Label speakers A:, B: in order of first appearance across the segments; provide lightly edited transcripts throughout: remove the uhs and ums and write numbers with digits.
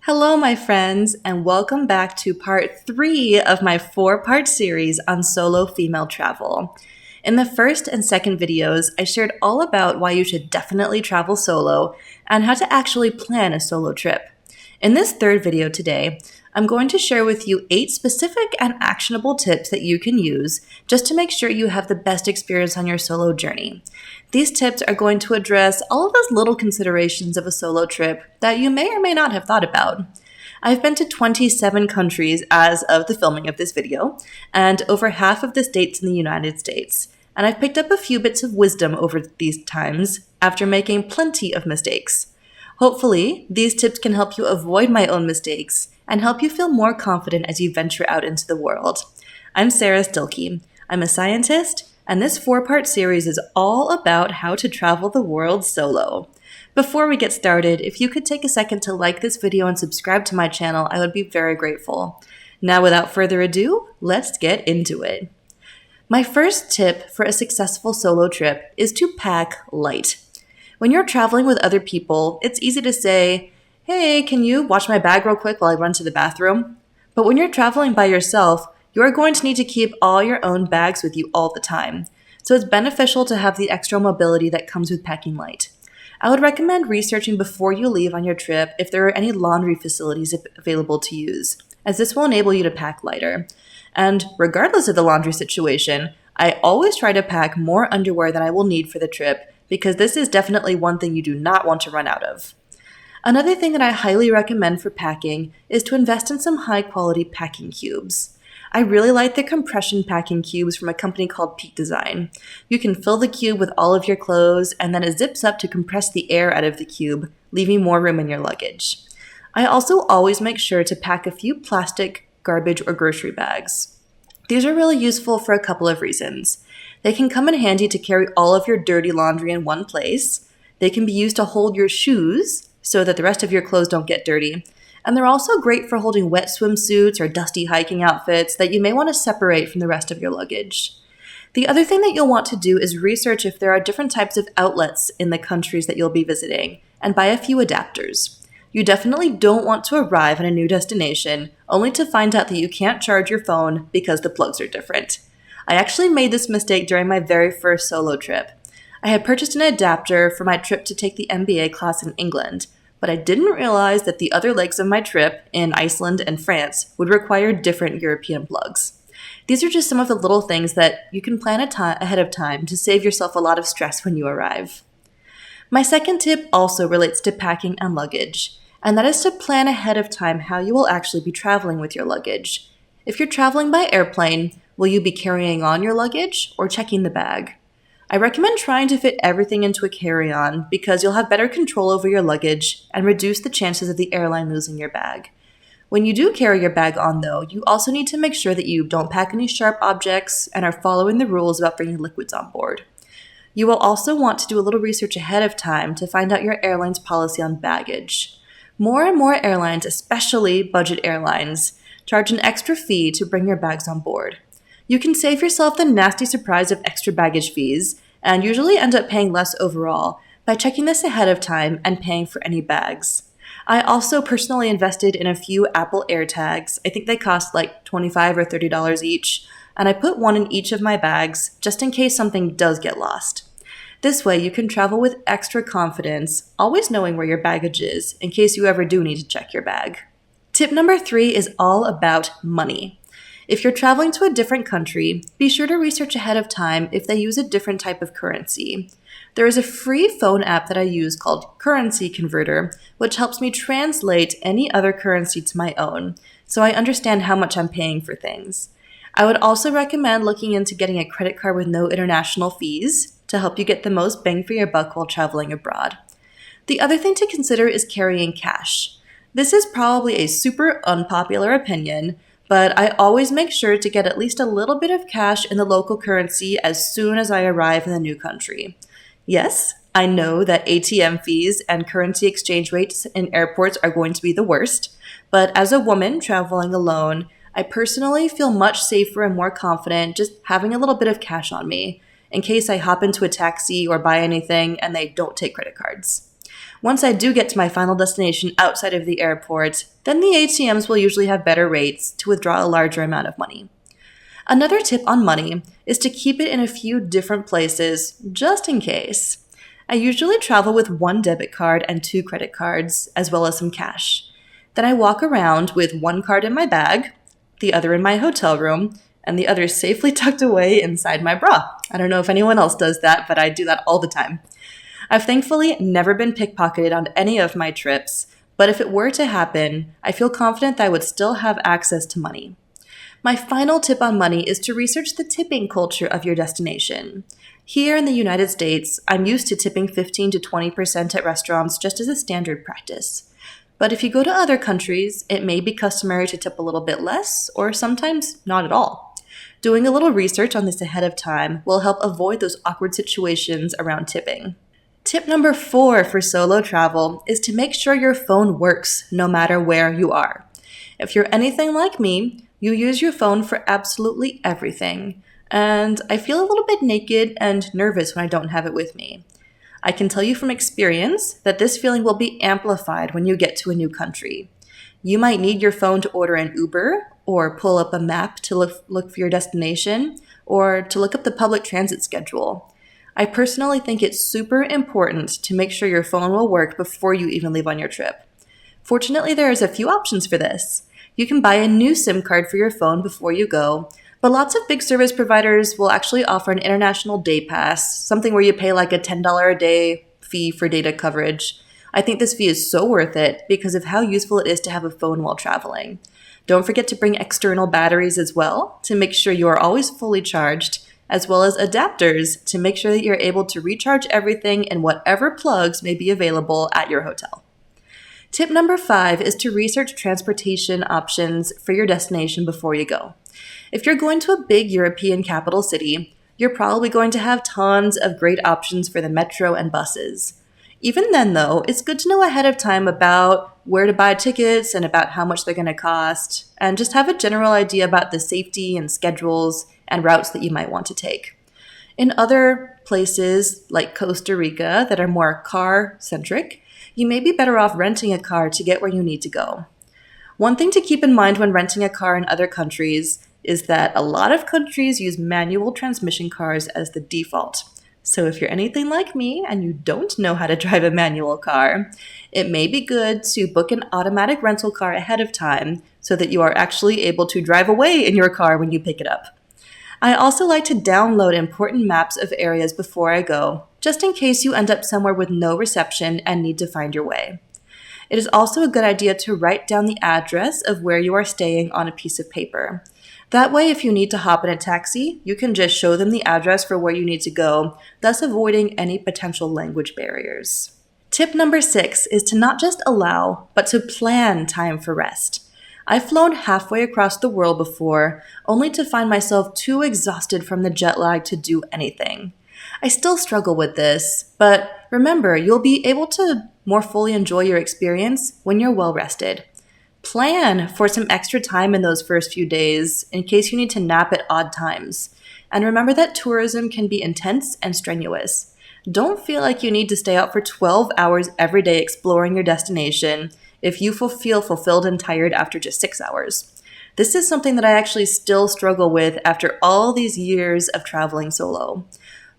A: Hello, my friends, and welcome back to part 3 of my 4-part series on solo female travel. In the first and second videos, I shared all about why you should definitely travel solo and how to actually plan a solo trip. In this third video today, I'm going to share with you 8 specific and actionable tips that you can use just to make sure you have the best experience on your solo journey. These tips are going to address all of those little considerations of a solo trip that you may or may not have thought about. I've been to 27 countries as of the filming of this video, and over half of the states in the United States. And I've picked up a few bits of wisdom over these times after making plenty of mistakes. Hopefully, these tips can help you avoid my own mistakes and help you feel more confident as you venture out into the world. I'm Sara Stilleke. I'm a scientist, and this 4-part series is all about how to travel the world solo. Before we get started, if you could take a second to like this video and subscribe to my channel, I would be very grateful. Now, without further ado, let's get into it. My first tip for a successful solo trip is to pack light. When you're traveling with other people, it's easy to say, "Hey, can you watch my bag real quick while I run to the bathroom?" But when you're traveling by yourself, you're going to need to keep all your own bags with you all the time. So it's beneficial to have the extra mobility that comes with packing light. I would recommend researching before you leave on your trip if there are any laundry facilities available to use, as this will enable you to pack lighter. And regardless of the laundry situation, I always try to pack more underwear than I will need for the trip, because this is definitely one thing you do not want to run out of. Another thing that I highly recommend for packing is to invest in some high-quality packing cubes. I really like the compression packing cubes from a company called Peak Design. You can fill the cube with all of your clothes, and then it zips up to compress the air out of the cube, leaving more room in your luggage. I also always make sure to pack a few plastic, garbage, or grocery bags. These are really useful for a couple of reasons. They can come in handy to carry all of your dirty laundry in one place. They can be used to hold your shoes so that the rest of your clothes don't get dirty. And they're also great for holding wet swimsuits or dusty hiking outfits that you may want to separate from the rest of your luggage. The other thing that you'll want to do is research if there are different types of outlets in the countries that you'll be visiting, and buy a few adapters. You definitely don't want to arrive at a new destination only to find out that you can't charge your phone because the plugs are different. I actually made this mistake during my very first solo trip. I had purchased an adapter for my trip to take the MBA class in England, but I didn't realize that the other legs of my trip in Iceland and France would require different European plugs. These are just some of the little things that you can plan ahead of time to save yourself a lot of stress when you arrive. My second tip also relates to packing and luggage, and that is to plan ahead of time how you will actually be traveling with your luggage. If you're traveling by airplane, will you be carrying on your luggage or checking the bag? I recommend trying to fit everything into a carry-on because you'll have better control over your luggage and reduce the chances of the airline losing your bag. When you do carry your bag on, though, you also need to make sure that you don't pack any sharp objects and are following the rules about bringing liquids on board. You will also want to do a little research ahead of time to find out your airline's policy on baggage. More and more airlines, especially budget airlines, charge an extra fee to bring your bags on board. You can save yourself the nasty surprise of extra baggage fees, and usually end up paying less overall by checking this ahead of time and paying for any bags. I also personally invested in a few Apple AirTags. I think they cost like $25 or $30 each, and I put one in each of my bags just in case something does get lost. This way you can travel with extra confidence, always knowing where your baggage is in case you ever do need to check your bag. Tip number 3 is all about money. If you're traveling to a different country, be sure to research ahead of time if they use a different type of currency. There is a free phone app that I use called Currency Converter, which helps me translate any other currency to my own, so I understand how much I'm paying for things. I would also recommend looking into getting a credit card with no international fees to help you get the most bang for your buck while traveling abroad. The other thing to consider is carrying cash. This is probably a super unpopular opinion, but I always make sure to get at least a little bit of cash in the local currency as soon as I arrive in the new country. Yes, I know that ATM fees and currency exchange rates in airports are going to be the worst, but as a woman traveling alone, I personally feel much safer and more confident just having a little bit of cash on me in case I hop into a taxi or buy anything and they don't take credit cards. Once I do get to my final destination outside of the airport, then the ATMs will usually have better rates to withdraw a larger amount of money. Another tip on money is to keep it in a few different places, just in case. I usually travel with one debit card and 2 credit cards, as well as some cash. Then I walk around with one card in my bag, the other in my hotel room, and the other safely tucked away inside my bra. I don't know if anyone else does that, but I do that all the time. I've thankfully never been pickpocketed on any of my trips, but if it were to happen, I feel confident that I would still have access to money. My final tip on money is to research the tipping culture of your destination. Here in the United States, I'm used to tipping 15 to 20% at restaurants just as a standard practice. But if you go to other countries, it may be customary to tip a little bit less, or sometimes not at all. Doing a little research on this ahead of time will help avoid those awkward situations around tipping. Tip number 4 for solo travel is to make sure your phone works no matter where you are. If you're anything like me, you use your phone for absolutely everything, and I feel a little bit naked and nervous when I don't have it with me. I can tell you from experience that this feeling will be amplified when you get to a new country. You might need your phone to order an Uber, or pull up a map to look for your destination, or to look up the public transit schedule. I personally think it's super important to make sure your phone will work before you even leave on your trip. Fortunately, there's a few options for this. You can buy a new SIM card for your phone before you go, but lots of big service providers will actually offer an international day pass, something where you pay like a $10 a day fee for data coverage. I think this fee is so worth it because of how useful it is to have a phone while traveling. Don't forget to bring external batteries as well to make sure you are always fully charged, as well as adapters to make sure that you're able to recharge everything in whatever plugs may be available at your hotel. Tip number 5 is to research transportation options for your destination before you go. If you're going to a big European capital city, you're probably going to have tons of great options for the metro and buses. Even then, though, it's good to know ahead of time about where to buy tickets and about how much they're going to cost, and just have a general idea about the safety and schedules and routes that you might want to take. In other places like Costa Rica that are more car-centric, you may be better off renting a car to get where you need to go. One thing to keep in mind when renting a car in other countries is that a lot of countries use manual transmission cars as the default. So if you're anything like me and you don't know how to drive a manual car, it may be good to book an automatic rental car ahead of time so that you are actually able to drive away in your car when you pick it up. I also like to download important maps of areas before I go, just in case you end up somewhere with no reception and need to find your way. It is also a good idea to write down the address of where you are staying on a piece of paper. That way, if you need to hop in a taxi, you can just show them the address for where you need to go, thus avoiding any potential language barriers. Tip number 6 is to not just allow, but to plan time for rest. I've flown halfway across the world before, only to find myself too exhausted from the jet lag to do anything. I still struggle with this, but remember, you'll be able to more fully enjoy your experience when you're well rested. Plan for some extra time in those first few days in case you need to nap at odd times. And remember that tourism can be intense and strenuous. Don't feel like you need to stay out for 12 hours every day exploring your destination if you feel fulfilled and tired after just 6 hours. This is something that I actually still struggle with after all these years of traveling solo.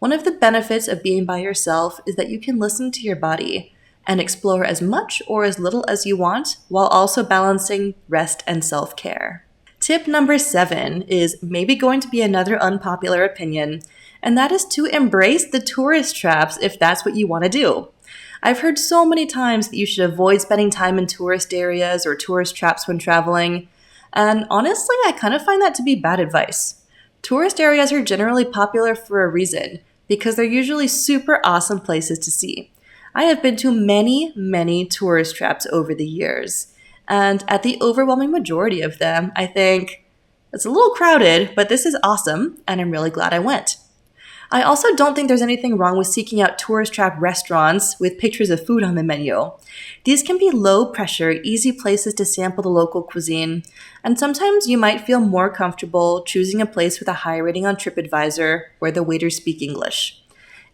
A: One of the benefits of being by yourself is that you can listen to your body and explore as much or as little as you want while also balancing rest and self-care. Tip number 7 is maybe going to be another unpopular opinion, and that is to embrace the tourist traps if that's what you want to do. I've heard so many times that you should avoid spending time in tourist areas or tourist traps when traveling, and honestly, I kind of find that to be bad advice. Tourist areas are generally popular for a reason, because they're usually super awesome places to see. I have been to many tourist traps over the years, and at the overwhelming majority of them, I think, it's a little crowded, but this is awesome, and I'm really glad I went. I also don't think there's anything wrong with seeking out tourist trap restaurants with pictures of food on the menu. These can be low pressure, easy places to sample the local cuisine, and sometimes you might feel more comfortable choosing a place with a high rating on TripAdvisor where the waiters speak English.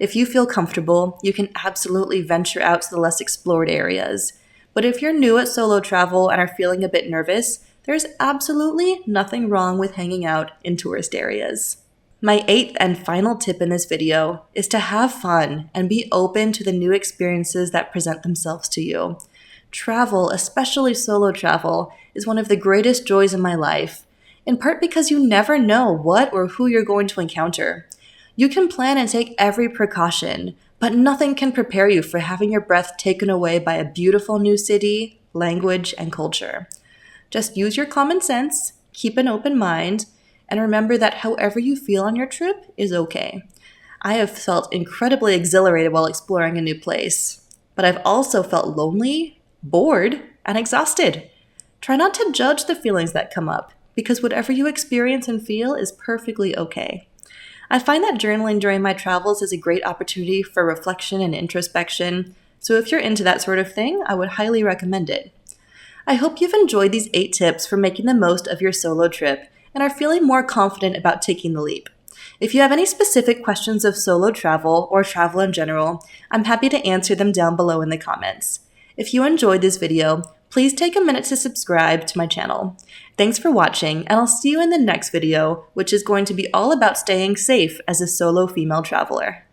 A: If you feel comfortable, you can absolutely venture out to the less explored areas. But if you're new at solo travel and are feeling a bit nervous, there's absolutely nothing wrong with hanging out in tourist areas. My 8th and final tip in this video is to have fun and be open to the new experiences that present themselves to you. Travel, especially solo travel, is one of the greatest joys in my life, in part because you never know what or who you're going to encounter. You can plan and take every precaution, but nothing can prepare you for having your breath taken away by a beautiful new city, language, and culture. Just use your common sense, keep an open mind, and remember that however you feel on your trip is okay. I have felt incredibly exhilarated while exploring a new place, but I've also felt lonely, bored, and exhausted. Try not to judge the feelings that come up, because whatever you experience and feel is perfectly okay. I find that journaling during my travels is a great opportunity for reflection and introspection, so if you're into that sort of thing, I would highly recommend it. I hope you've enjoyed these 8 tips for making the most of your solo trip and are feeling more confident about taking the leap. If you have any specific questions of solo travel or travel in general, I'm happy to answer them down below in the comments. If you enjoyed this video, please take a minute to subscribe to my channel. Thanks for watching, and I'll see you in the next video, which is going to be all about staying safe as a solo female traveler.